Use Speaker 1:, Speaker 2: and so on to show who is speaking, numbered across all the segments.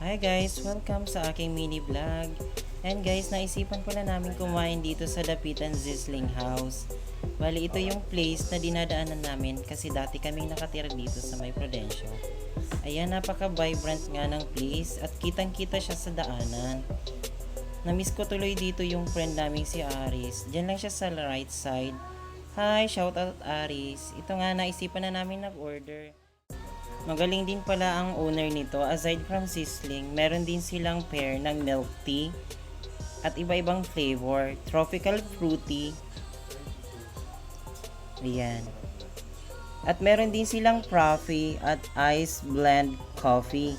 Speaker 1: Hi guys! Welcome sa aking mini vlog. And guys, naisipan pala namin kumain dito sa Dapitan Sizzling House. Bali, ito yung place na dinadaanan namin kasi dati kaming nakatira dito sa May Prudencio. Ayan, napaka-vibrant nga ng place at kitang-kita siya sa daanan. Namiss ko tuloy dito yung friend naming si Aris. Diyan lang siya sa right side. Hi! Shoutout Aris! Ito nga, naisipan na namin nag-order. Magaling din pala ang owner nito. Aside from sizzling, meron din silang pair ng milk tea at iba-ibang flavor. Tropical fruity. Ayan. At meron din silang frothy at ice blend coffee.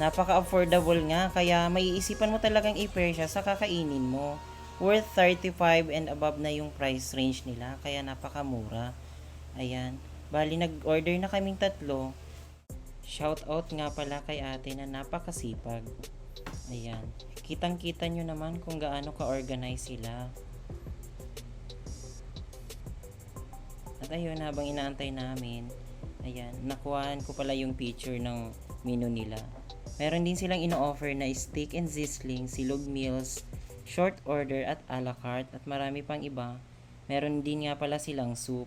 Speaker 1: Napaka-affordable nga, kaya maiisipan mo talagang i-pair siya sa kakainin mo. Worth 35 and above na yung price range nila, kaya napakamura. Ayan. Bali, nag-order na kaming tatlo. Shout out nga pala kay ate na napakasipag. Ayan. Kitang-kita nyo naman kung gaano ka-organize sila. At ayun, habang inaantay namin, ayan, nakuhaan ko pala yung picture ng menu nila. Meron din silang ino-offer na steak and sizzling, silog meals, short order at a la carte at marami pang iba. Meron din nga pala silang soup.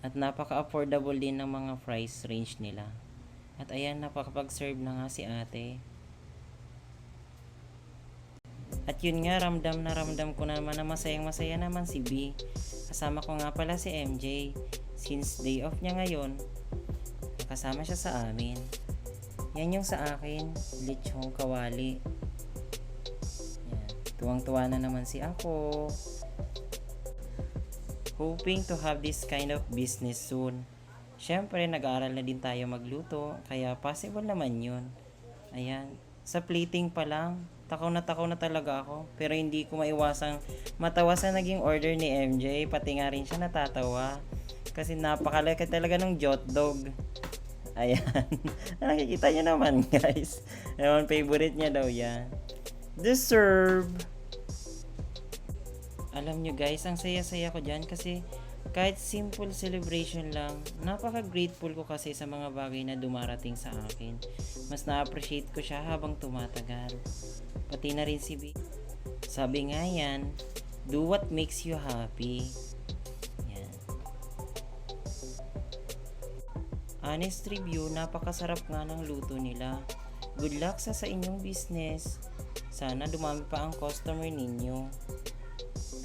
Speaker 1: At napaka-affordable din ng mga price range nila. At ayan, napakapag-serve na nga si ate. At yun nga, ramdam na ramdam ko naman na masayang masaya naman si B. Kasama ko nga pala si MJ. Since day off niya ngayon, kasama siya sa amin. Yan yung sa akin, lechong kawali. Yan. Tuwang-tuwa na naman si ako. Hoping to have this kind of business soon. Siyempre, nag-aaral na din tayo magluto, kaya possible naman yun. Ayan, sa plating pa lang, takaw na talaga ako. Pero hindi ko maiwasang matawa sa naging order ni MJ, pati nga rin siya natatawa. Kasi napakalaki talaga ng jotdog. Ayan, nakikita nyo naman guys. Ewan, favorite niya daw yan. Deserve! Alam nyo guys, ang saya-saya ko dyan kasi kahit simple celebration lang, napaka-grateful ko kasi sa mga bagay na dumarating sa akin. Mas na-appreciate ko siya habang tumatagal. Pati na rin si B. Sabi nga yan, do what makes you happy. Yan. Honest review, napakasarap nga ng luto nila. Good luck sa inyong business. Sana dumami pa ang customer ninyo.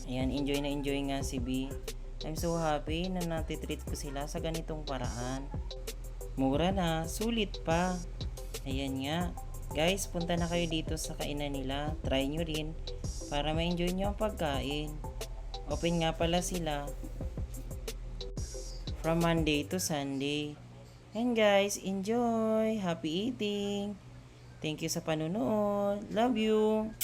Speaker 1: Ayan, enjoy na enjoy nga si B. I'm so happy na natitreat ko sila sa ganitong paraan. Mura na, sulit pa. Ayan nga. Guys, punta na kayo dito sa kainan nila. Try nyo rin para ma-enjoy nyo ang pagkain. Open nga pala sila from Monday to Sunday. And guys, enjoy! Happy eating! Thank you sa panunood. Love you!